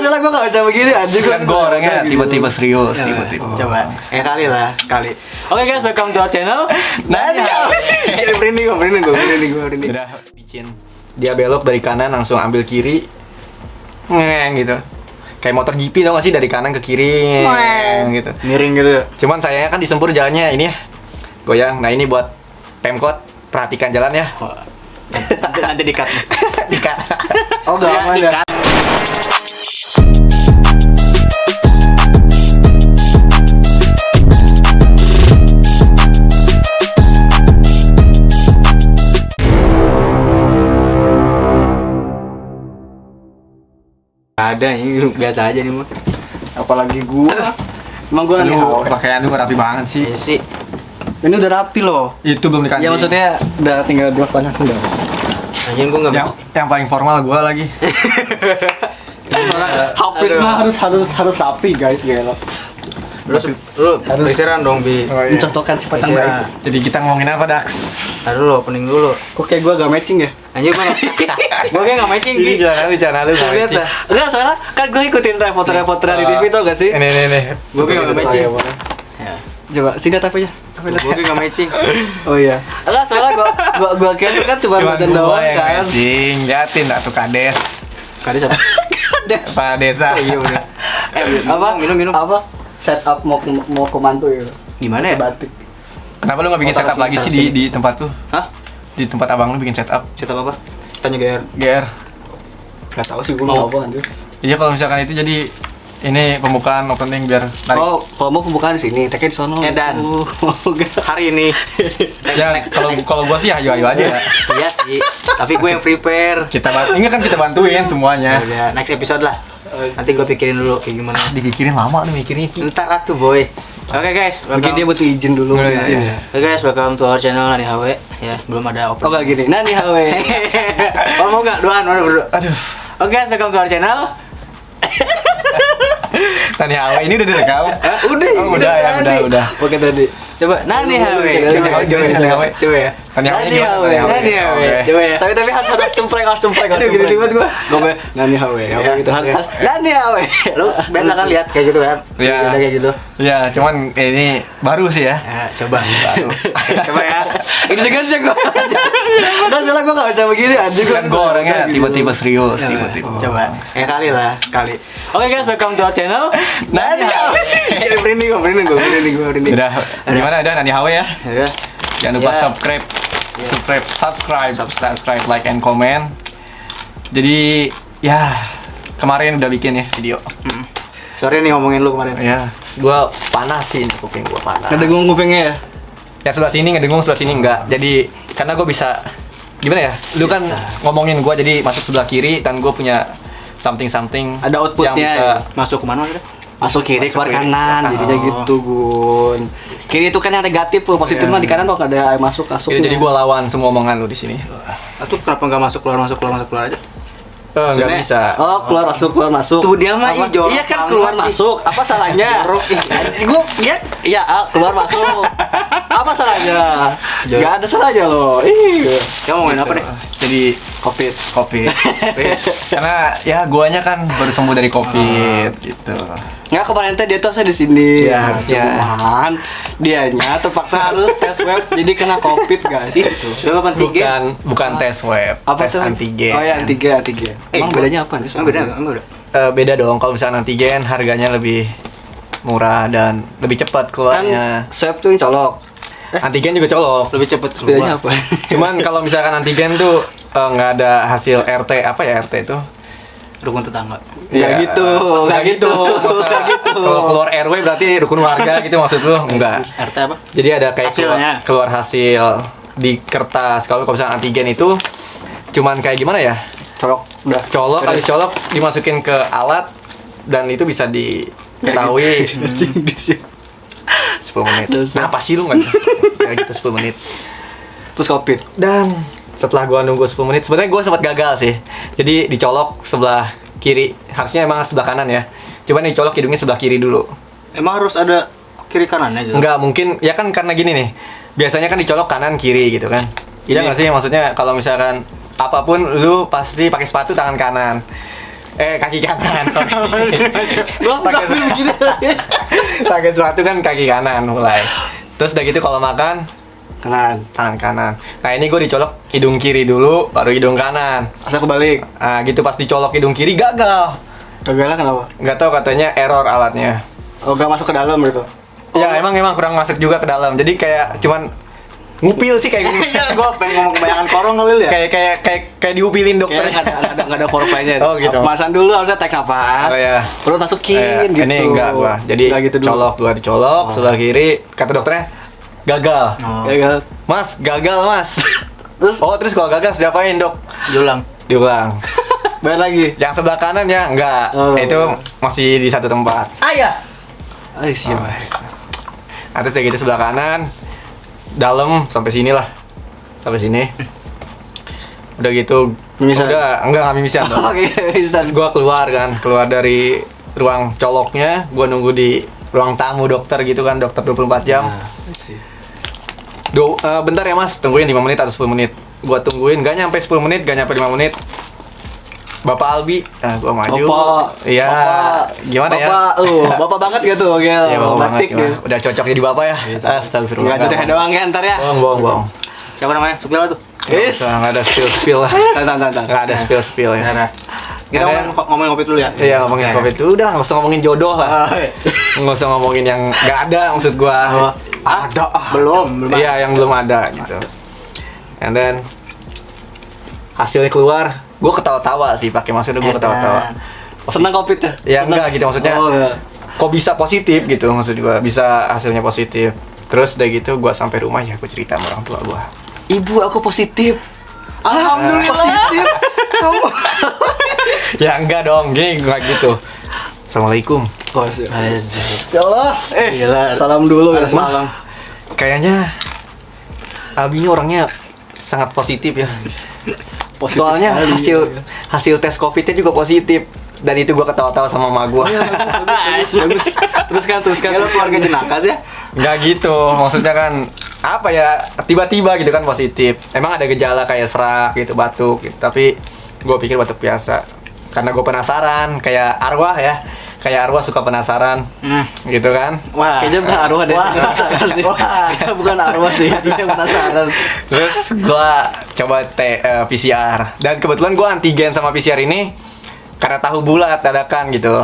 salah gue gak bisa begini anjing. Kan gue orangnya tiba-tiba serius, tiba-tiba. Coba, kali lah, sekali. Oke guys, welcome to our channel. Merinding gue. Udah licin. Dia belok dari kanan langsung ambil kiri. Ngeng gitu. Kayak motor GP tau gak sih, dari kanan ke kiri gitu. Miring gitu. Cuman sayangnya kan di Sempur jalannya ini ya goyang. Nah ini buat Pemkot, perhatikan jalan ya. Nanti di-cut. Dikat. Oh gak aman ya. Ada, ini biasa aja nih mah. Apalagi gua. Emang gua nih Pakaian lu rapi banget sih. Iya sih. Ini udah rapi loh. Itu belum dikancing. Ya maksudnya udah tinggal 2,5 udah. Anjing gua enggak yang paling formal gua lagi. Habis mah harus rapi guys, gelo. Lu istirahat dong Bi. Mencontohkan sifat yang baik. Jadi kita ngomongin apa, Dax? Taruh lo, opening dulu. Kok kayak gua gak matching ya? Anjir gua kayak gak matching Ini Bi. jangan lu gak matching. Enggak, soalnya kan gua ikutin reporter di TV tau gak sih? Nih. Gua kayak gak matching. Coba sini tapi ya. Gua kayak gak matching. Oh iya. Enggak, soalnya gua kira tuh kan cuma badan doang kan. Matching, liatin dah tuh kades. Kades apa? Kades. Kepala desa. Iya bener. Apa? Minum. Apa? Setup mau komandu ya. Gimana ya? Batik. Kenapa lu gak bikin setup lagi sih di tempat tuh? Hah? Di tempat abang lu bikin setup? Setup apa? Tanya GR. GR. Gak tahu sih gua apa anjir. Iya kalau misalkan itu jadi ini pembukaan opening biar tarik. Oh, kalau mau pembukaan di sini, teknya di sono. Edan. Hari ini. Ya kalau gua sih ayo aja. Iya sih. Tapi gue yang prepare. Ini kan kita bantuin semuanya. Ya, next episode lah. Nanti gue pikirin dulu kayak gimana. Dipikirin lama nih mikirnya. Ntar atuh boy. Oke guys, Mungkin dia butuh izin dulu. Iya. Oke guys, welcome to our channel Nani HW. Ya, belum ada opening. Oh enggak gini, Nani HW. Oh mau enggak? Doan berdua. Aduh. Oke guys, welcome to our channel. Nani HW ini udah direkam? Udah. Oke tadi. Coba Nani HW. Coba ya. Nani HW. Nani HW. Coba ya. Tapi harus cempreng. Aduh gede ribet gua. Gue Nani HW. Apa gitu harus Nani HW. Lu biasa kan lihat kayak gitu kan? Iya. Kayak gitu. Ya, cuman ini baru sih ya. Ya, coba. Coba ya. Ini dengan sih gue. Dan salah gue gak bisa begini anjing. Kan gue orangnya tiba-tiba serius, tiba-tiba. Coba. Kali lah, sekali. Oke guys, welcome to our channel. Nani HW. Merinding gue. Udah, gimana ada Nani HW ya? Ya. Jangan lupa Ya. subscribe, like and comment. Jadi ya kemarin udah bikin ya video. Sorry nih ngomongin lu kemarin. Ya, gua panas sih ini kuping gua panas. Ngedengung kupingnya ya? Yang sebelah sini ngedengung, sebelah sini enggak. Jadi karena gua bisa gimana ya? Lu kan ngomongin gua jadi masuk sebelah kiri dan gua punya something Ada outputnya yang bisa Masuk kemana udah? masuk kiri keluar kiri. kanan jadinya Oh. gitu Gun. Kiri itu kan yang negatif tuh, positif mah di kanan kok ada air masuk jadi gua lawan semua omongan lu di sini. Atau kenapa nggak masuk keluar aja? Enggak bisa. Oh, keluar masuk. Tuh dia mah Apa? jorok Iya kan banget, keluar ih. masuk. Apa salahnya? Jorok, ih. Gua iya keluar masuk. Apa salahnya? Jorok. Gak ada salahnya loh. Ih. Kamu ngomongin apa deh? Jadi Covid. Karena ya guanya kan baru sembuh dari Covid gitu. Nggak kemarin teh dia tuh saya di sini. Ya, harusnya. Cuman dianya terpaksa harus tes web jadi kena Covid guys. Gitu. Coba antigen. Bukan tes web, tes itu? antigen. Oh ya antigen. Emang bedanya apa nih? Emang beda nggak? Emang beda. Beda dong, kalau misalnya antigen harganya lebih murah dan lebih cepat keluarnya. Kan swab tuh yang colok. Antigen juga colok. Lebih cepet Bedanya apa? Cuman kalau misalkan antigen tuh nggak ada hasil RT, apa ya RT itu? Rukun tetangga. Nggak gitu. Maksudnya kalau keluar RW berarti rukun warga gitu maksud lu? Enggak. RT apa? Jadi ada kayak Hasilnya. keluar hasil di kertas. Kalau misalnya antigen itu cuman kayak gimana ya? Colok udah. Colok, habis colok dimasukin ke alat dan itu bisa diketahui 10 menit. Kenapa sih lu nggak kayak gitu 10 menit? Terus Covid. Dan setelah gua nunggu 10 menit, sebenarnya gua sempat gagal sih. Jadi dicolok sebelah kiri, harusnya emang sebelah kanan ya. Cuman dicolok hidungnya sebelah kiri dulu. Emang harus ada kiri kanannya gitu? Enggak, mungkin ya kan karena gini nih. Biasanya kan dicolok kanan kiri gitu kan. Iya nggak sih, maksudnya kalau misalkan apapun lu pasti pakai sepatu tangan kanan. Kaki kanan. Sorry. Gua pakai begini. Pakai sepatu kan kaki kanan mulai. Terus udah gitu kalau makan Kanan. tangan kanan. Nah ini gue dicolok hidung kiri dulu, baru hidung kanan. Asal kebalik. Nah gitu pas dicolok hidung kiri gagal. Gagalnya kenapa? Nggak tahu katanya error alatnya. Oh, gak masuk ke dalam gitu. Ya emang kurang masuk juga ke dalam. Jadi kayak cuman ngupil sih kayak gini. Iya, gua pengen ngomong kebanyakan korong kali ya. kayak diupilin dokter. Kayaknya nggak ada foreplay-nya. Oh, gitu. Masan dulu harusnya tarik nafas. Oh ya. Perut masukin gitu. Ini enggak gua. Jadi Nggak gitu dulu. colok, gua dicolok sebelah kiri. Kata dokternya gagal. Oh. Gagal. Mas, gagal mas. Terus Kalau gagal diapain dok? Diulang. Diulang. bayar lagi. Yang sebelah kanan ya enggak. Oh, Itu enggak. masih di satu tempat. Ayah. Ay, siap. Nah, terus kayak gitu sebelah kanan, dalam sampai sini lah, sampai sini. Udah gitu, Mimisan? enggak mimisan dong. Oke, bisa. Terus gue keluar dari ruang coloknya, gue nunggu di ruang tamu dokter gitu kan, dokter 24 jam. Nah, sih. Bentar ya mas, tungguin 5 menit atau 10 menit. Gue tungguin, gak nyampe 10 menit, gak nyampe 5 menit. Bapak Albi, gue maju. Bapak. Iya, Bapak. gimana ya? Bapak banget gitu, Gel. Iya, bapak banget. Batik Gimana? gitu. Udah cocok jadi bapak ya? Astagfirullah. Enggak jadi doang ya ntar ya. Bohong. Siapa namanya? Supil tuh. Yes. Nggak ada spill lah. Tan. Nggak ada spill ya. Nah, Kita Ada- ngomongin kopi dulu ya. Iya ngomongin Oke. COVID itu udah nggak usah ngomongin jodoh lah. Nggak usah ngomongin yang nggak ada maksud gua. Ada. Belum. Iya yang belum ada gitu. And then hasilnya keluar, gua ketawa-tawa sih pakai masker gua ketawa-tawa. Senang Covid ya? Ya Senang? enggak gitu maksudnya. Oh, enggak. Kok bisa positif gitu maksud gua, bisa hasilnya positif. Terus udah gitu gua sampai rumah ya gua cerita sama orang tua gua. Ibu aku positif. Alhamdulillah. Positif. Kamu. Ya enggak dong, gini enggak gitu. Assalamualaikum. Oh, siap. Ya Allah. Gila. Salam dulu ya. Salam. Kayaknya Albi ini orangnya sangat positif ya. Positif Soalnya sekali. hasil tes COVID-nya juga positif. Dan itu gua ketawa-tawa sama mama gua. Bagus. Teruskan. Ya lu keluarga jenakas ya? Nggak gitu, maksudnya kan apa ya, tiba-tiba gitu kan positif. Emang ada gejala kayak serak gitu, batuk gitu. Tapi gue pikir batuk biasa. Karena gue penasaran, kayak arwah ya. Kayak arwah suka penasaran, gitu kan. Wah. Kayaknya bukan arwah deh. Wah. Penasaran sih. Wah. Kayaknya bukan arwah sih, dia yang penasaran. Terus gue coba PCR. Dan kebetulan gue antigen sama PCR ini karena tahu bulat dadakan gitu.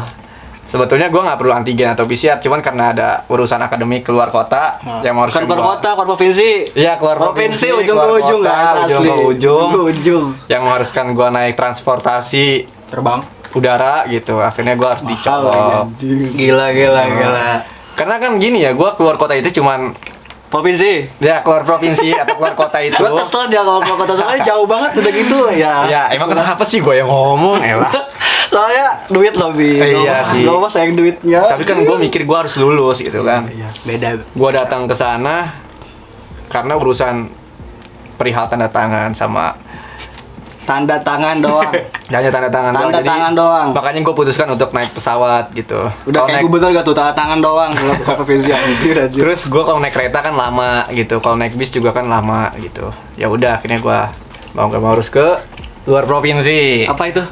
Sebetulnya gue nggak perlu antigen atau PCR, cuman karena ada urusan akademik keluar kota yang harus Bukan keluar kota, keluar provinsi. Iya, keluar provinsi, ujung ke keluar ujung kota, guys, ujung asli. ke ujung. Ke ujung. Yang mengharuskan gue naik transportasi Terbang. udara gitu. Akhirnya gue harus dicolok. Anjing. Gila. Karena kan gini ya, gue keluar kota itu cuman Provinsi. ya keluar provinsi atau keluar kota itu. Gue kesel dia kalau keluar kota soalnya jauh banget udah gitu ya. Ya emang kenapa sih gue yang ngomong, elah. Soalnya duit loh, Bi. Iya sih. Gue mah sayang duitnya. Tapi kan gue mikir gue harus lulus gitu kan. Iya. Beda. Gue datang ke sana karena urusan perihal tanda tangan sama Tanda tangan doang. hanya tanda tangan Tanda Jadi, tangan doang. makanya gue putuskan untuk naik pesawat gitu. Udah Kalau kayak naik- gubernur gak tuh, tanda tangan doang. Kalau ke provinsi anjir. Terus gue kalau naik kereta kan lama gitu, kalau naik bis juga kan lama gitu. Ya udah akhirnya gue mau gak mau harus ke luar provinsi. Apa itu?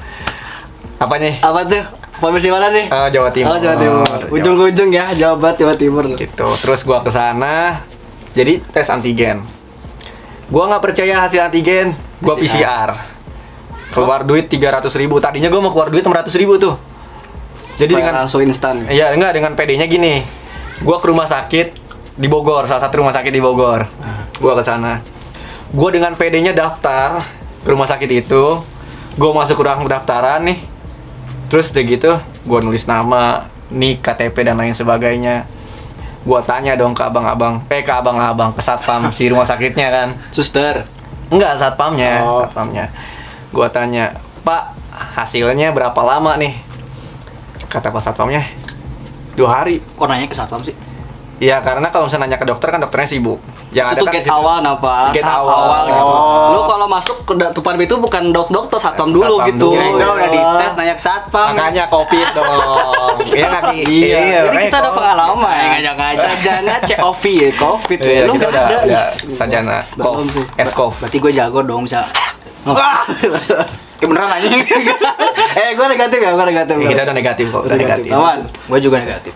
Apa nih? Apa tuh? Provinsi mana nih? Jawa Timur. Oh, Jawa Timur. Ujung ke ujung ya, Jawa Barat, Jawa Timur. Gitu. Terus gue ke sana, jadi tes antigen. Gue nggak percaya hasil antigen, gue PCR. Keluar duit 300.000. Tadinya gue mau keluar duit 600.000 tuh. Jadi dengan langsung instan. Iya, enggak, dengan PD-nya gini. Gua ke rumah sakit di Bogor, salah satu rumah sakit di Bogor. Gua ke sana. Gua dengan PD-nya daftar ke rumah sakit itu. Gua masuk ke ruang pendaftaran nih. Terus udah gitu, gua nulis nama, nik, KTP dan lain sebagainya. Gua tanya dong ke abang-abang, ke satpam si rumah sakitnya kan. Suster. Enggak, satpamnya, Oh. satpamnya. Gua tanya, "Pak, hasilnya berapa lama nih?" Kata Pak satpamnya, 2 hari. Kok nanya ke satpam sih? Ya karena kalau misalnya nanya ke dokter kan dokternya sibuk. Yang Itu ada kan gate di situ. awal napa? Gate Tahap awal. gitu. Oh. Lu kalau masuk ke depan itu bukan dokter, satpam dulu Satpam gitu. dulu. Kira udah dites nanya ke satpam. Makanya COVID dong. Iya nggak Ki? Iya. Jadi kita ada COVID. pengalaman. Ngajak-ngajak. Sarjana COVID ya, COVID. Iya, Lu kita nggak ada. udah Ih, sarjana belum sih. Eskov. Berarti gue jago dong bisa. Oh. Kayak beneran anjing. Gue negatif ya, gue negatif. Ya, kita udah negatif kok, udah negatif. Aman. Gua juga negatif.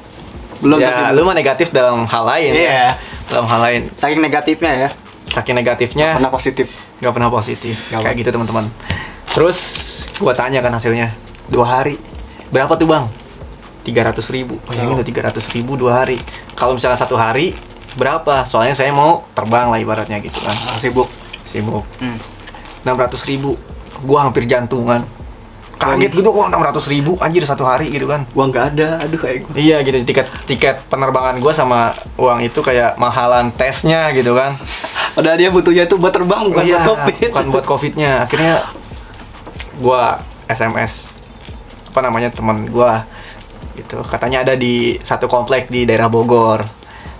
Belum Ya, lu mah negatif dalam hal lain. Iya. Dalam hal lain. Saking negatifnya ya. Saking negatifnya, pernah positif. nggak pernah positif. Nggak Kayak gitu teman-teman. Terus gua tanya kan hasilnya 2 hari. Berapa tuh bang? 300.000. Bayangin tuh 300.000 2 hari. Kalau misalnya 1 hari berapa? Soalnya saya mau terbang lah ibaratnya gitu kan. Sibuk. 600.000. Gua hampir jantungan. Kaget gitu, wah 600.000 anjir 1 hari gitu kan. Uang nggak ada, aduh kayak gue. Iya gitu, tiket penerbangan gua sama uang itu kayak mahalan tesnya gitu kan. Padahal dia butuhnya itu buat terbang, bukan Iya, buat covid. bukan buat covidnya. Akhirnya gua SMS apa namanya teman gua gitu, katanya ada di satu komplek di daerah Bogor,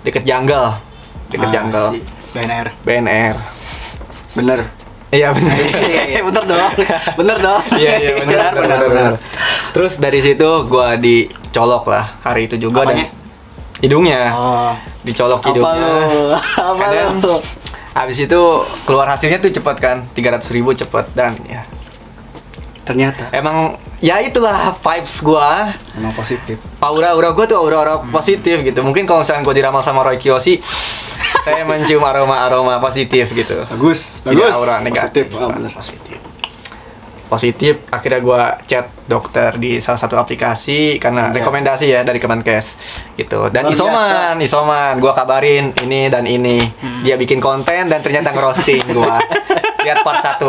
deket Janggal, Janggal. BNR. Bener. Iya benar. Bener dong. Bener dong. Iya benar. Terus dari situ gua dicolok lah hari itu juga. Apanya? Dan hidungnya. Oh. Dicolok Apa hidungnya. Apa Kadang lu? Habis itu keluar hasilnya tuh cepet kan, 300.000 cepet. Dan ya Ternyata emang ya itulah vibes gua. emang positif. Aura gua tuh aura positif gitu. Mungkin kalau misalnya gua diramal sama Roy Kiyoshi, saya mencium aroma positif gitu. Bagus. Tidak aura negatif. Oh, bener. Positif. Akhirnya gua chat dokter di salah satu aplikasi karena Iya. rekomendasi ya dari Kemenkes gitu. Dan Luar isoman gua kabarin ini dan ini. Dia bikin konten dan ternyata ngerosting gua. Lihat part 1.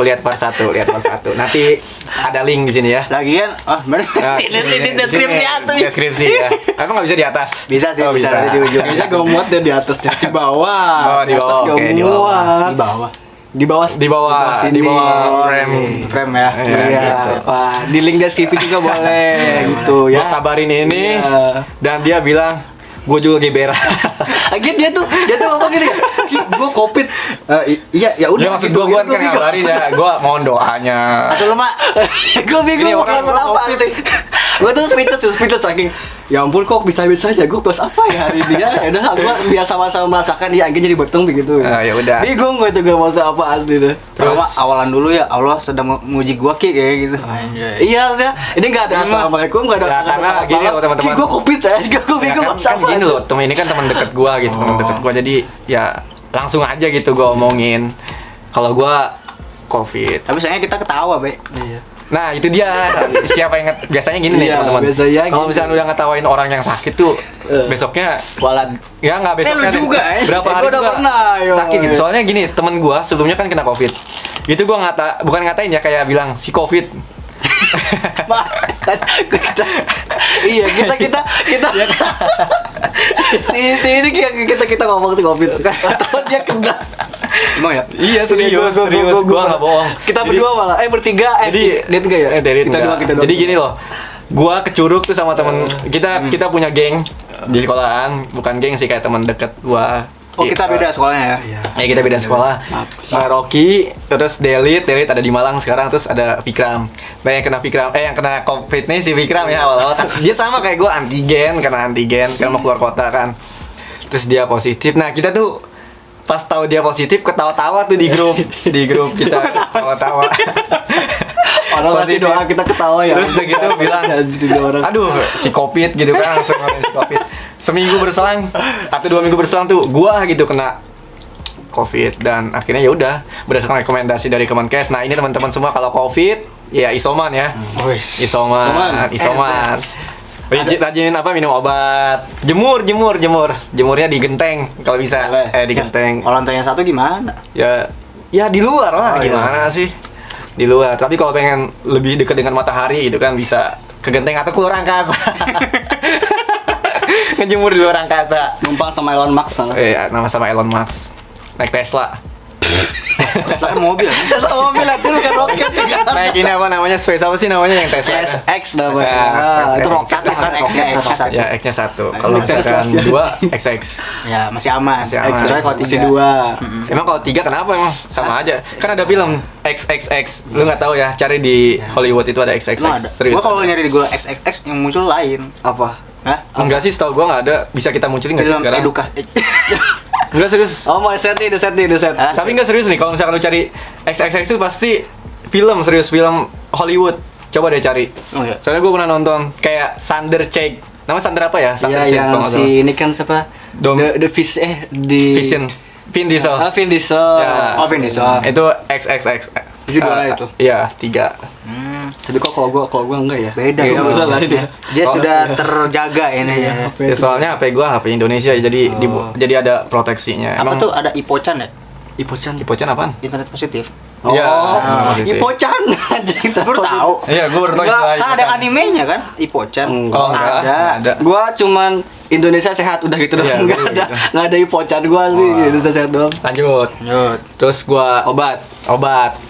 Nanti ada link di sini ya. Lagian, bener. Nah, Sini deskripsi atuh. Deskripsi ya. Emang nggak bisa di atas? Bisa sih, Oh, bisa. Di ujung. Kayaknya gak muat deh di atasnya, di bawah. Oh, di bawah, atas gak oke, di bawah. muat. Di bawah. Di bawah. Di bawah frame. Frame ya. Iya, Iya. gitu. Wah, di link deskripsi juga boleh gitu Gua ya. kabarin ini Iya. dan dia bilang gue juga geberan. Lagi dia tuh ngomong gini, gue covid. Iya, ya udah. Dia maksud gitu, gue kan bingung. ngabarin ya, gue mohon doanya. Atau lu mak Gue bingung Ini mau orang ngomong apa covid. gue tuh speechless saking ya ampun kok bisa-bisa aja gue bahas apa ya hari ini ya udah gue biasa sama masakan dia akhirnya jadi beteng begitu Ya udah. bingung gue juga mau apa asli tuh Terus awalan dulu ya Allah sedang menguji gua Ki kayak gitu. iya maksudnya ini nggak ada assalamualaikum nggak ada Ya, karena gini loh, teman-teman. gue covid ya gue bingung Ya, bahas kan apa gini loh, temen ini kan teman deket gue gitu, teman deket gue, jadi ya langsung aja gitu gue omongin kalau gue COVID. Tapi sayangnya kita ketawa, Be. iya Nah itu dia, siapa yang biasanya gini nih Iya, teman-teman. biasanya Kalau gitu. misalnya udah ngetawain orang yang sakit tuh, besoknya Walan. ya nggak besoknya lu juga, deh. Berapa hari gua udah juga pernah, yo. sakit gitu. Soalnya gini, temen gue sebelumnya kan kena COVID. Itu gue bukan ngatain ya, kayak bilang si COVID. kan iya kita si ini kita ngomong si covid kan atau dia kena Emang ya? Iya serius, gue nggak bohong. kita berdua malah bertiga Jadi dia enggak ya Derit kita enggak. dua Jadi gini loh, gua kecuruk tuh sama temen kita punya geng di sekolahan, bukan geng sih, kayak teman deket gua. Oh, kita beda sekolahnya ya. Ya kita beda sekolah. Rocky, terus Delit ada di Malang sekarang, terus ada Vikram. Nah yang kena COVID nih si Vikram ya awal-awal kan. Dia sama kayak gua kena antigen karena mau keluar kota kan. Terus dia positif. Nah kita tuh pas tahu dia positif ketawa-tawa tuh di grup kita ketawa-tawa. orang ngasih doa kita ketawa ya Terus udah gitu bilang, aduh si COVID gitu kan, langsung ngomongin si COVID. Seminggu berselang atau 2 minggu berselang tuh gua gitu kena COVID, dan akhirnya ya udah berdasarkan rekomendasi dari Kemenkes. Nah ini teman-teman semua kalau COVID ya isoman ya, isoman. Rajinin minum obat, jemurnya di genteng kalau bisa, di genteng. Kalau lantai yang satu gimana? Ya di luar lah, gimana sih? Di luar. Tapi kalau pengen lebih dekat dengan matahari gitu kan bisa ke genteng atau keluar angkasa. Ngejemur di luar angkasa. numpang sama Elon Musk sana Nama sama Elon Musk. Naik Tesla. Tesla mobil. Tesla mobil aja bukan roket Naik ini apa namanya? Space apa sih namanya yang Tesla? SX namanya itu SpaceX. roket Kan X-nya X1. Ya, X-nya 1. Kalau misalkan 2, XX. Ya, masih aman. Masih aman. Kecuali kalau masih 3. dua Emang kalau 3 kenapa emang? Sama aja. Kan ada film XXX. Lu nggak tahu ya? Cari di Hollywood itu ada XXX. Emang ada. Serius. Gua kalau nyari di Google XXX yang muncul lain. apa Hah? Enggak sih, setahu gua nggak ada. Bisa kita munculin nggak sih Film sekarang? edukasi. Enggak serius. oh mau set nih the set Ah. Tapi nggak serius nih, kalau misalkan lu cari XXX itu pasti film, serius film Hollywood. Coba deh cari. Oh iya. Soalnya gue pernah nonton kayak Sander Cheek. Nama Sander apa ya? Sander Iya, Cheek, yang kalau nggak si salah. ini kan siapa? Dom. The Fish di Vin Diesel. Vin Diesel. Ya. Oh, Vin Diesel. Itu XXX. Judulnya itu? Iya, 3. Tapi kok kalau gua enggak ya? Beda Iya, ya. betul lah dia. Dia Oh, sudah iya. terjaga ini ya. Ya, soalnya HP gue HP Indonesia jadi jadi ada proteksinya. Apa tuh ada Ipochan ya? Ipochan. Ipochan apaan? Internet positif. Iya, Oh, positif. Ipochan. Anjing Baru tahu. Iya, gue baru tahu Enggak, istilah Kan ada Ipochan. animenya kan? Ipochan. Oh, enggak. Ada. Gua cuman Indonesia sehat udah gitu Iya, doang. Enggak gua ada gitu. enggak ada Ipochan gua sih. Indonesia sehat doang. Lanjut. Lanjut. Terus gua obat.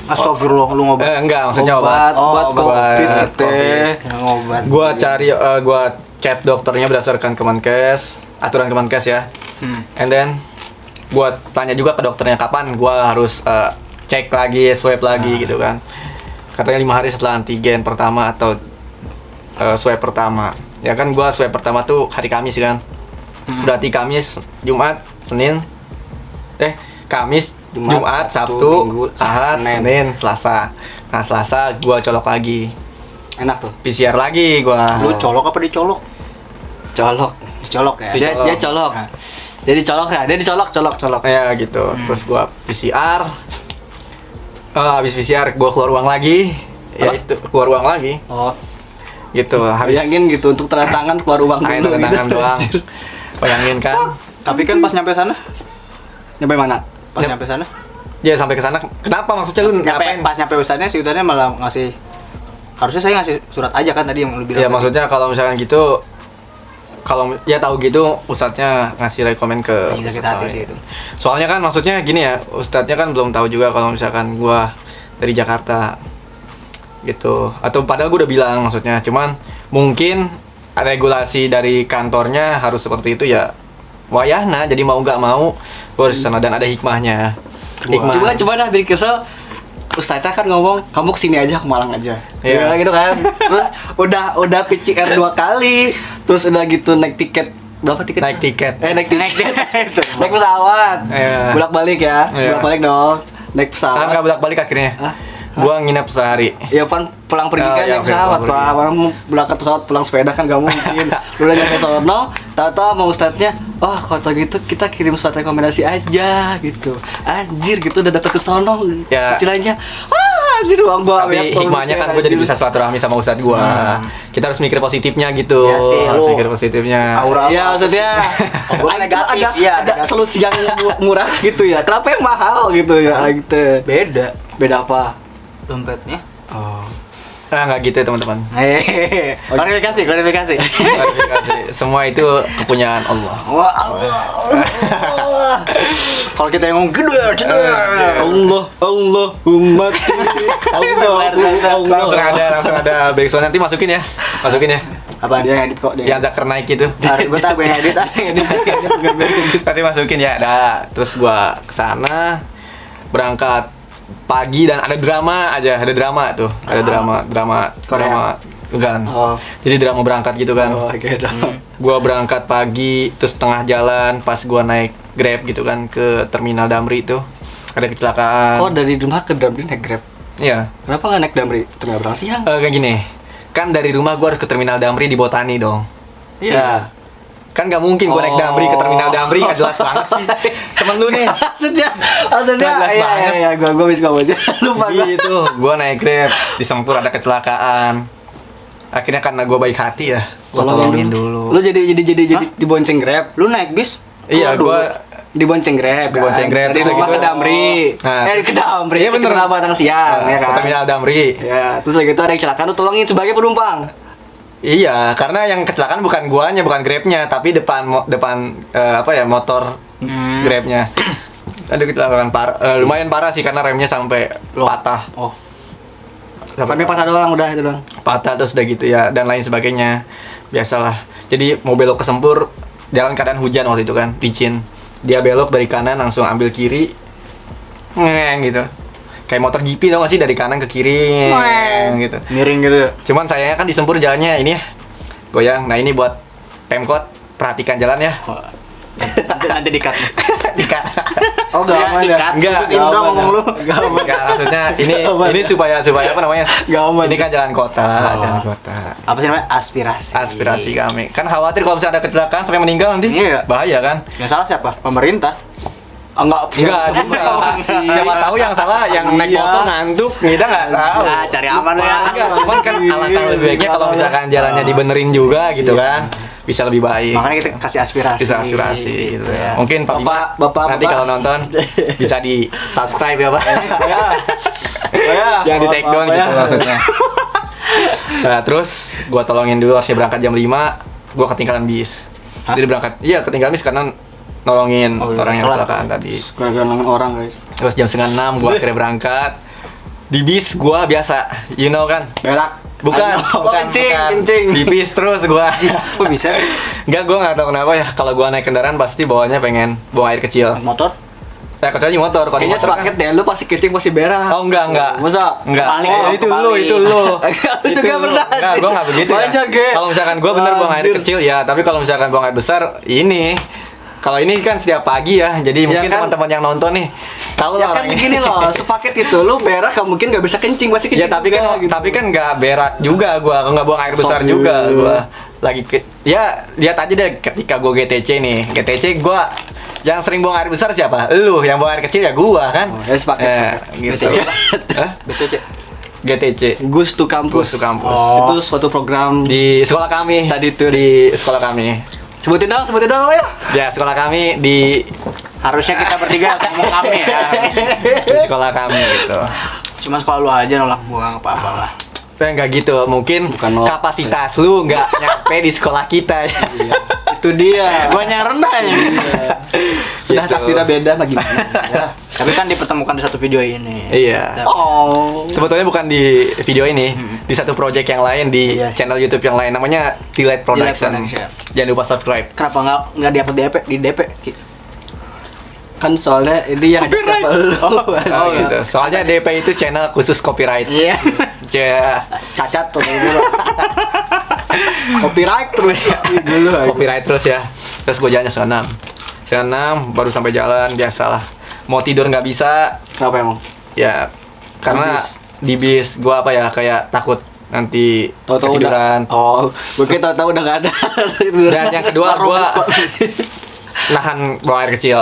Astagfirullah, lu ngobat. Enggak, maksudnya obat. Obat obat. COVID Obat. teh. Yang ngobat. Gua cari gua chat dokternya berdasarkan Kemenkes, aturan Kemenkes ya. And then gua tanya juga ke dokternya kapan gua harus cek lagi, swab lagi gitu kan. Katanya 5 hari setelah antigen pertama atau swab pertama. Ya kan gua swab pertama tuh hari Kamis kan. Berarti Kamis, Jumat, Senin. Kamis, Jumat, Sabtu, Minggu, Ahad, Senin, Selasa. Nah, Selasa gua colok lagi. Enak tuh. PCR lagi gua. Lu colok apa dicolok? Colok. Dicolok ya. Dia colok. Dia dicolok ya. Dia dicolok. Ya gitu. Terus gua PCR. Habis PCR gua keluar uang lagi. Ya itu keluar uang lagi. Oh. Gitu. Habis Bayangin gitu untuk tanda tangan keluar uang main dulu tanda tangan gitu. doang. Bayangin kan. Tapi kan pas nyampe sana, Nyampe mana? pas nyampe sana, Ya sampai ke sana. Kenapa maksudnya lu ngapain? pas nyampe ustadznya si ustadznya malah ngasih, harusnya saya ngasih surat aja kan tadi yang lu bilang. Ya maksudnya kalau misalkan gitu, kalau ya tahu gitu ustadznya ngasih rekomen ke Iya, sakit ustadz hati lain. sih itu. Soalnya kan maksudnya gini ya, ustadznya kan belum tahu juga kalau misalkan gua dari Jakarta gitu. Atau padahal gua udah bilang maksudnya, cuman mungkin regulasi dari kantornya harus seperti itu ya. Wayahna, jadi mau nggak mau gua harus sana dan ada hikmahnya. Coba dah bikin kesel. Ustaznya kan ngomong, kamu kesini aja, ke Malang aja. Iya. Ya gitu kan. Terus udah PCR 2 kali. Terus udah gitu naik tiket. Berapa tiket? Naik tiket. Naik tiket. Naik pesawat. Iya. Bolak-balik ya. Iya. Bolak-balik dong. Naik Kan pesawat. nggak bolak-balik akhirnya. Hah? Gua nginep sehari. Ya pan pulang pergi Oh, kan iya, naik oke, pesawat, pulang Pak. pergi. Kamu berangkat pesawat pulang sepeda kan gak mungkin. Udah nyampe sono, tahu-tahu sama ustadznya, "Oh, kalau gitu kita kirim surat rekomendasi aja." gitu. Anjir gitu udah datang ke sono. Ya. Istilahnya, anjir uang gua Tapi hikmahnya kan gue jadi bisa silaturahmi sama ustadz gue. Kita harus mikir positifnya gitu. Iya sih, Harus lu mikir positifnya. aura Ya maksudnya Gua negatif, iya, ada negatif. solusi yang murah gitu ya. Kenapa yang mahal gitu ya gitu. beda Beda apa? dompetnya. Oh. Nggak gitu ya teman-teman. Hehehe. Klarifikasi. Klarifikasi. Semua itu kepunyaan Allah. Wah, Allah. Kalau kita yang ngomong gedor, Allah umat Allah Langsung ada backsound nanti masukin ya. Apaan? dia edit kok dia. Yang Zakar naik itu. Ribet gue yang edit ah. Nanti masukin ya. Dah. Terus gua kesana berangkat pagi dan ada drama aja. Ada drama tuh. Ada drama Korea? Bukan. Oh. Jadi drama berangkat gitu kan. Oh, oke dah. Gua berangkat pagi, terus tengah jalan pas gua naik Grab gitu kan ke Terminal Damri itu ada kecelakaan. Kok dari rumah ke Damri naik Grab? Iya. Kenapa nggak naik Damri? Terminal berang siang. Kayak gini. Kan dari rumah gua harus ke Terminal Damri di Botani dong. Iya. Kan nggak mungkin gua naik Damri ke Terminal Damri, nggak jelas banget sih. Temen lu nih. Maksudnya Nggak jelas banget. iya, gua bisa ngomong aja. Lupa gua. Gitu. Gua naik Grab di Sempur ada kecelakaan. Akhirnya karena gua baik hati ya, gua tolongin dulu. Lu jadi dibonceng Grab. Lu naik bis? Iya, Keluar dulu. gua Dibonceng Grab. Dibonceng kan? Grab, Dari terus rumah gitu. ke Damri. Nah, Ke Damri. iya bener. Terminal Padang siang, ya ke kan? Terminal Damri. Ya, terus lagi itu ada yang kecelakaan lu tolongin sebagai penumpang. Iya, karena yang kecelakaan bukan guanya, bukan Grabnya, tapi depan motor Grabnya. Aduh, kecelakaan lumayan parah sih karena remnya sampai patah. Oh. Tapi patah doang, udah itu doang. Patah terus udah gitu ya dan lain sebagainya. Biasalah. Jadi mau belok ke Sempur, jalan keadaan hujan waktu itu kan, licin. Dia belok dari kanan langsung ambil kiri. Gitu. Kayak motor GP tau gak sih dari kanan ke kiri gitu. Miring gitu. Cuman sayangnya kan di Sempur jalannya ini ya goyang. Nah ini buat Pemkot perhatikan jalan ya. Nanti di-cut. Dikat. Oh, gak aman ya? Di-cut. Enggak, Khusus Indra ngomong lu. Gak aman. Enggak, maksudnya ini Gak aman. ini supaya apa namanya? Gak aman. Ini kan jalan kota, Oh. jalan kota. Apa sih namanya? Aspirasi. Aspirasi kami. Kan khawatir kalau misalnya ada kecelakaan sampai meninggal nanti. Iya. Bahaya kan? Yang salah siapa? Pemerintah. Enggak Enggak, siapa tahu yang salah yang naik Iya. motor ngantuk, kita enggak tahu. Ah, cari aman ya. Enggak, cuman kan alangkah lebih baiknya kalau misalkan jalannya dibenerin juga gitu kan. Bisa lebih baik. Makanya kita kasih aspirasi. Bisa aspirasi gitu ya. Ya. Mungkin Pak Bima Bapak, nanti Bapak. kalau nonton bisa di subscribe ya Pak. Ya. Jangan di take down Apa-apa gitu ya. maksudnya. Nah terus gua tolongin dulu harusnya berangkat jam 5, gua ketinggalan bis. Hah? Jadi berangkat, iya ketinggalan bis karena nolongin Oh, iya. orang yang Telat. kecelakaan tadi. Gara-gara nongin orang, guys. Terus jam 5:30 gua akhirnya berangkat. Di bis gua biasa, you know kan? Berak. Bukan, Aduh, bukan, kencing, bukan. kencing. Di bis terus gua. Kok bisa? Enggak, gua nggak tahu kenapa ya. Kalau gua naik kendaraan pasti bawanya pengen buang air kecil. Motor? Ya kecuali motor. Kalau Kayaknya motor kan- sepaket deh, lu pasti kencing pasti berak. Oh enggak. Masa? Enggak. Kebalik, Oh, itu lu, kebalik. itu lu. Lu juga pernah, Enggak, gua enggak begitu ya. Banyak, Ge. Kalau misalkan gua bener buang air Anjir. kecil ya, tapi kalau misalkan buang air besar ini kalau ini kan setiap pagi ya, jadi mungkin kan? teman-teman yang nonton nih tahu Ya lah kan orang ini. gini loh, sepaket itu lu berak gak mungkin gak bisa kencing, pasti kencing Ya tapi juga, kan gitu. tapi kan nggak berak juga gua, nggak buang air besar Sorry. juga gua. Lagi ya lihat aja deh ketika gua GTC nih. GTC gua yang sering buang air besar siapa? Lu, yang buang air kecil ya gua kan. Oh, ya sepaket, Gitu. BTC. Hah? BTC. GTC. Gus to kampus. Gus to kampus. Itu suatu program Di sekolah kami. Tadi tuh. Di sekolah kami. sebutin dong apa ya? Ya, sekolah kami di Harusnya kita bertiga ngomong kami ya. sekolah kami gitu. Cuma sekolah lu aja nolak gua nggak apa-apa lah. Tapi nggak gitu, mungkin Bukan nolak. kapasitas lu nggak nyampe di sekolah kita ya. Iya. Itu dia. Gua yang rendah ya. Sudah Gitu. takdirnya beda bagaimana? Ya. Tapi kan dipertemukan di satu video ini. Iya. Oh. Sebetulnya bukan di video ini, di satu project yang lain di Iya. channel YouTube yang lain namanya Delight Production. Production. Jangan lupa subscribe. Kenapa nggak di DP? Ki? Kan soalnya ini yang ngajak siapa lu? Oh, gitu. Soalnya DP itu channel khusus copyright. Iya. Ya, Cacat tuh dulu. Copyright terus dulu. copyright terus ya. Terus gue jalannya setengah 6 baru sampai jalan biasalah. Mau tidur nggak bisa, Kenapa emang? ya karena di bis gue apa ya kayak takut nanti Tahu-tahu ketiduran. udah. Oh, gue kira tahu udah gak ada. Dan yang kedua gue nahan buang air kecil.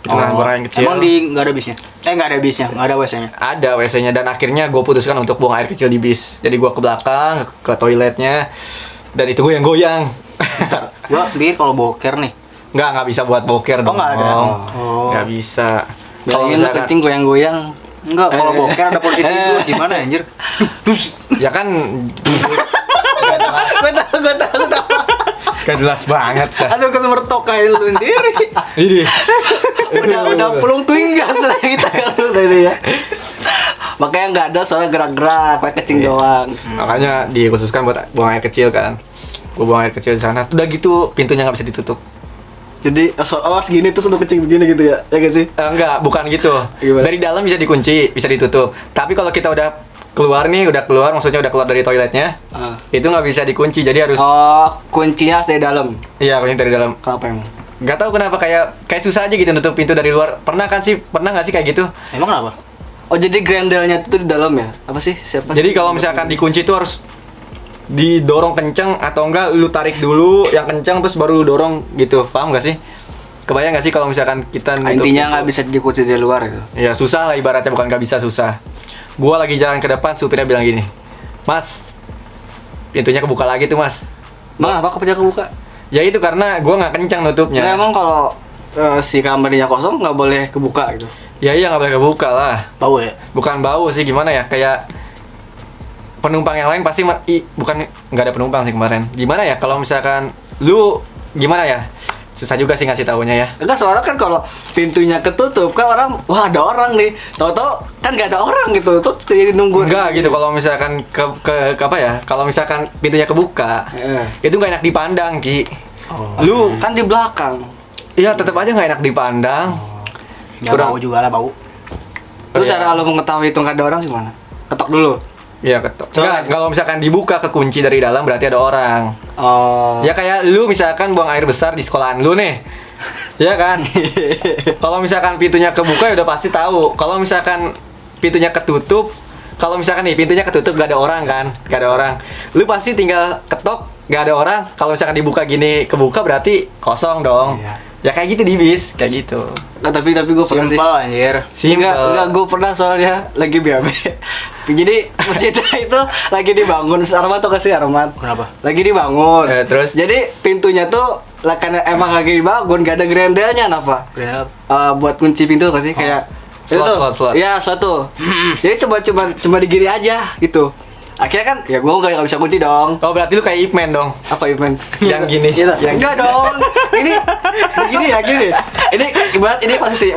Itu nahan buang air kecil. Emang nggak ada bisnya? Nggak ada bisnya, nggak ada WC-nya. Ada WC-nya dan akhirnya gue putuskan untuk buang air kecil di bis. Jadi gue ke belakang ke toiletnya dan itu gue yang goyang. Gua pikir kalau boker nih. Nggak bisa buat boker dong. nggak ada. Oh. Nggak bisa. Kalau lu kencing goyang-goyang. Enggak, kalau boker ada polisi tidur gimana anjir? Ya kan Gue tahu. gak jelas banget dah. Aduh, kesemertokain lu sendiri. Ini Udah pelung tinggal kita kalau tadi ya. Makanya nggak ada soalnya gerak-gerak, kayak kencing doang. makanya dikhususkan buat buang air kecil kan. Gue buang air kecil di sana. Udah gitu pintunya nggak bisa ditutup. Jadi segini tuh sudah kencing begini gitu ya, ya gak sih? Enggak, bukan gitu. Gimana? Dari dalam bisa dikunci, bisa ditutup. Tapi kalau kita udah keluar, maksudnya udah keluar dari toiletnya, Ah. itu nggak bisa dikunci. Jadi harus, Oh, kuncinya harus dari dalam. iya kunci dari dalam. Kenapa emang? Nggak tahu kenapa kayak susah aja gitu nutup pintu dari luar. Pernah nggak sih kayak gitu? Emang kenapa? Oh, jadi grendelnya itu di dalam ya? Apa sih? Siapa? Jadi sih? kalau misalkan dikunci itu harus didorong kenceng atau enggak lu tarik dulu yang kenceng terus baru lu dorong gitu. Paham nggak sih? Kebayang nggak sih kalau misalkan kita nutup Intinya pintu? nggak bisa dikunci dari luar gitu. Ya susah lah ibaratnya, bukan nggak bisa, susah. Gua lagi jalan ke depan, supirnya bilang gini, Mas, pintunya kebuka lagi tuh Mas. Bang, apa kepencet kebuka? Ya itu karena gua nggak kencang nutupnya. Ya emang kalau si kamarnya kosong nggak boleh kebuka gitu. Ya iya nggak boleh kebuka lah. Bau ya? Bukan bau sih, gimana ya, kayak penumpang yang lain pasti bukan, nggak ada penumpang sih kemarin. Gimana ya kalau misalkan lu gimana ya? Susah juga sih ngasih taunya ya. Enggak, soalnya kan kalau pintunya ketutup kan orang, wah ada orang nih. Tahu-tahu kan nggak ada orang gitu. Tuh jadi nunggu. Enggak gitu, kalau misalkan ke apa ya? Kalau misalkan pintunya kebuka, itu nggak enak dipandang, Ki. Oh. Lu Kan di belakang. iya tetap aja nggak enak dipandang. Ya Kurang- bau juga lah bau. Terus Iya. cara lo mengetahui itu nggak ada orang gimana? Ketok dulu. Iya ketok. Soalnya- Enggak, kalau misalkan dibuka kekunci dari dalam berarti ada orang. Oh. Ya kayak lu misalkan buang air besar di sekolahan lu nih. Ya kan? Kalau misalkan pintunya kebuka ya udah pasti tahu. Kalau misalkan pintunya ketutup, kalau misalkan nih pintunya ketutup gak ada orang kan? Gak ada orang. Lu pasti tinggal ketok, gak ada orang. Kalau misalkan dibuka gini, kebuka berarti kosong dong. Iya. Ya kayak gitu di bis, kayak gitu. Nah, tapi gue pernah sih. Simpel anjir. Enggak, gue pernah soalnya lagi BAB. Jadi masjid itu lagi dibangun. Arman tuh kasih Arman. Kenapa? Lagi dibangun. Terus? Jadi pintunya tuh lah karena emang lagi dibangun, gak ada grendelnya apa? Grenade. Buat kunci pintu kasih kayak Slot. Iya, slot. Jadi coba digini aja gitu. Akhirnya kan ya gue gak bisa kunci dong. Oh berarti lu kayak Ip Man dong. Apa Iman? Yang gini. Yang enggak dong. Ini begini ya, gini. Ini ibarat ini posisi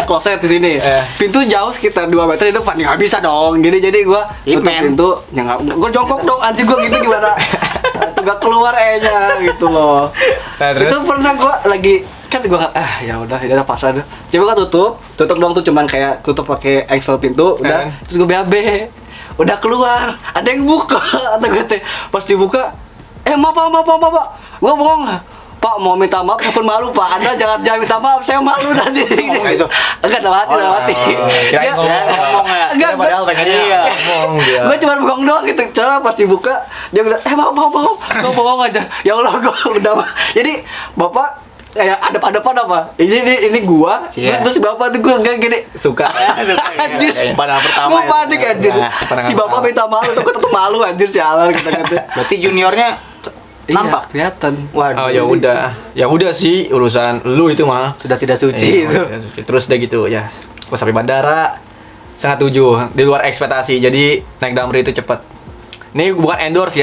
kloset di sini. Pintu jauh sekitar 2 meter di depan. Enggak bisa dong. Jadi gua tutup Hitman. pintu, ya enggak gua jongkok dong. Anjing gua gitu gimana? Tuh gak keluar nya gitu loh. Nah, terus? Itu pernah gua lagi kan gua ya udah pasrah deh. Coba gua tutup dong tuh cuman kayak tutup pakai engsel pintu udah terus gua BAB. Udah keluar, ada yang buka atau gue pas dibuka, maaf, gue bohong, Pak mau minta maaf, pun malu Pak, Anda jangan minta maaf, saya malu nanti. Gitu. Enggak dalam hati. Kirain ngomong ya. Enggak, padahal pengennya Iya. ngomong dia. gue cuma bohong doang gitu. Cara pas dibuka, dia bilang, maaf, gue bohong aja. Ya Allah, gue udah. Jadi bapak kayak adep-adepan apa? Ini gua, Iya. terus bapak tuh gua enggak gini. Suka. Anjir, Pandangan pertama gua ya. panik anjir. Pandangan Si bapak pertama. minta malu, tuh gua tetep malu anjir si Alan kata-kata. Berarti juniornya nampak. Kelihatan. Waduh. Oh ya udah sih urusan lu itu mah. Sudah tidak suci itu. Terus udah gitu ya. Gua sampai bandara 6:30 di luar ekspektasi. Jadi naik Damri itu cepet. Ini bukan endorse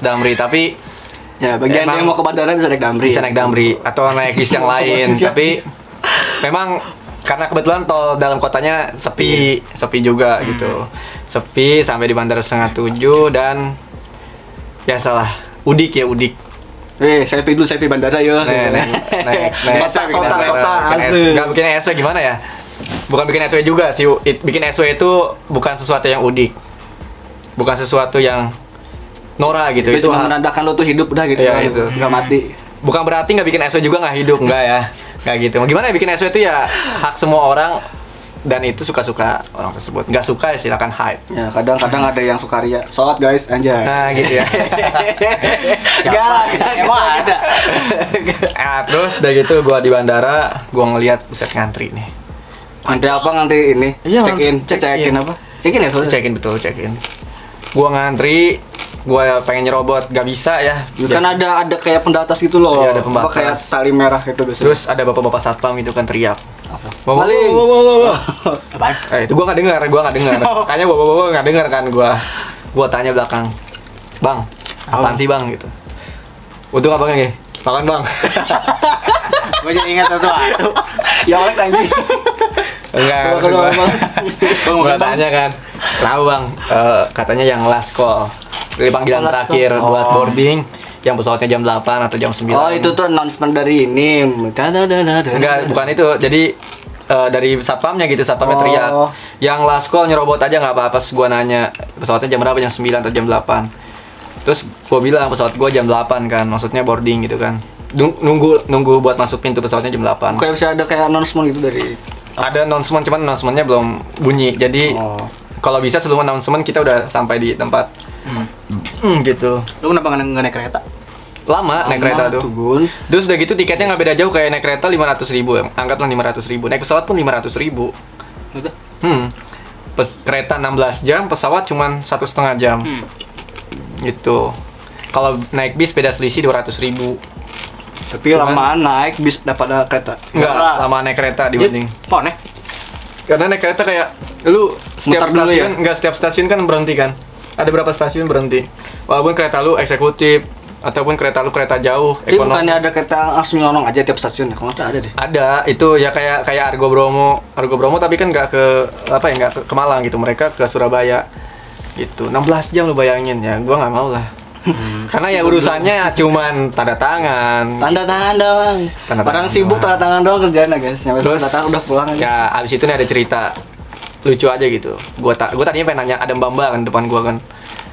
Damri tapi Ya, bagian emang yang mau ke bandara bisa naik Damri. bisa naik Damri atau naik bis yang lain. Tapi memang karena kebetulan tol dalam kotanya sepi juga gitu. Sepi sampai di bandara 6:30 dan ya salah udik. Selfie dulu, selfie bandara ya. Naik. Sota, asli. Nggak bikin SW gimana ya? Bukan bikin SW juga sih. Bikin SW itu bukan sesuatu yang udik. Bukan sesuatu yang Nora gitu. Itu cuma menandakan lo tuh hidup udah gitu. Iya, itu. Nggak mati. Bukan berarti nggak bikin SW juga nggak hidup, nggak ya. Nggak gitu. Gimana ya bikin SW itu ya hak semua orang dan itu suka-suka orang tersebut. Nggak suka ya silakan hide. Ya, kadang-kadang ada yang sukaria. Sholat guys, anjay. Nah gitu ya. Enggak, Emang ada. Terus udah gitu gua di bandara, gua ngeliat buset ngantri nih. Ngantri apa ngantri ini? Iya, Check-in. check-in. Check-in apa? Check-in ya soalnya? Check-in. Gua ngantri, gua pengen nyerobot, gak bisa ya. Kan ada kayak pendatas gitu loh. Iya, ada pembatas. Apa kayak tali merah gitu biasanya. Terus ada bapak-bapak satpam gitu kan teriak. Maling. Apaan? Itu gua nggak dengar. Kayaknya bapak-bapak nggak dengar kan gua tanya belakang. Bang, apaan sih bang gitu. Untung abangnya nih. Makan bang. Gue jadi ingat sesuatu. Ya oleh anjing. Enggak. Kalau Gua tanya kan. Tahu bang, katanya yang last call. Dari panggilan Last terakhir call. buat boarding yang pesawatnya jam 8 atau jam 9. Oh, itu tuh announcement dari ini. Enggak, bukan itu. Jadi dari satpamnya gitu, satpamnya Oh. teriak. Yang last call nyerobot aja nggak apa-apa. Terus gua nanya, pesawatnya jam berapa? Jam 9 atau jam 8. Terus gua bilang pesawat gua jam 8 kan, maksudnya boarding gitu kan. Nunggu buat masuk pintu pesawatnya jam 8. Kayak bisa ada kayak announcement gitu dari. Ada announcement, cuman announcementnya belum bunyi. Jadi kalau bisa sebelum announcement kita udah sampai di tempat. Gitu. Lu kenapa nggak naik kereta? Lama naik kereta tuh. Gun. Terus udah gitu tiketnya nggak beda jauh kayak naik kereta 500.000, anggaplah 500.000. Naik pesawat pun 500.000. Udah. Kereta 16 jam, pesawat cuman 1,5 jam. Gitu. Kalau naik bis beda selisih 200.000. Tapi lamaan naik bis daripada kereta. Enggak, Murah. lama naik kereta dibanding. Oh, nih. Karena naik kereta kayak lu setiap Muter dulu stasiun, ya? enggak setiap stasiun kan berhenti kan. Ada berapa stasiun berhenti. Walaupun kereta lu eksekutif ataupun kereta lu kereta jauh, Tapi bukannya ada kereta langsung nyelonong aja tiap stasiun ya? Kalau nggak salah ada deh. Ada, itu ya kayak Argo Bromo tapi kan nggak ke nggak ke Malang gitu, mereka ke Surabaya gitu. 16 jam lu bayangin ya, gua nggak mau lah. Karena ya urusannya cuman tanda tangan. Tanda tangan doang. Tanda Orang tangan sibuk doang. tanda tangan doang kerjaan guys. Nyampe Terus tanda tangan udah pulang aja. ya abis itu nih ada cerita. lucu aja gitu. Gue tadinya pengen nanya, ada mbak-mbak kan depan gue kan.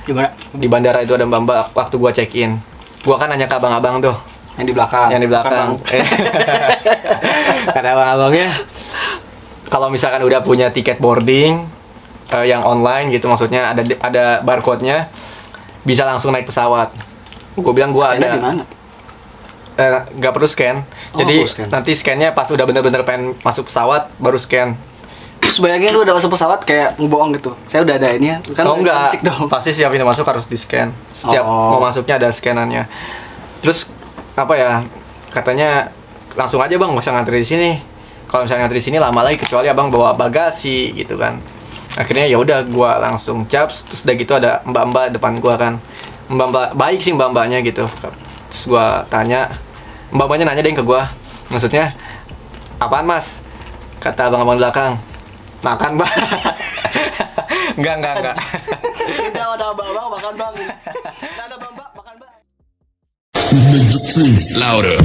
Gimana? Di bandara itu ada mbak-mbak waktu gue check in. Gue kan nanya ke abang-abang tuh. Yang di belakang. Yang di belakang. Kata abang-abangnya, kalau misalkan udah punya tiket boarding yang online gitu, maksudnya ada barcode-nya, bisa langsung naik pesawat. Gue bilang gue Scan-nya ada. di mana? Nggak perlu scan. Oh, Jadi perlu scan. nanti scan-nya pas udah bener-bener pengen masuk pesawat baru scan. Terus bayangin lu udah masuk pesawat kayak ngebohong gitu. Saya udah ada ini ya. Kan Oh enggak, cek dong. pasti setiap pintu masuk harus di scan. Setiap Oh. mau masuknya ada scanannya. Terus apa ya? Katanya langsung aja bang, nggak usah ngantri di sini. Kalau misalnya ngantri di sini lama lagi, kecuali abang bawa bagasi gitu kan. Akhirnya ya udah, gua langsung caps. Terus udah gitu ada mbak-mbak depan gua kan. Mbak-mbak baik sih mbak-mbaknya gitu. Terus gua tanya, mbak-mbaknya nanya deh ke gua. Maksudnya, apaan mas? Kata abang-abang belakang, makan bang. Enggak. Kita ada abang makan bang. Ada abang makan bang. We make the streets louder.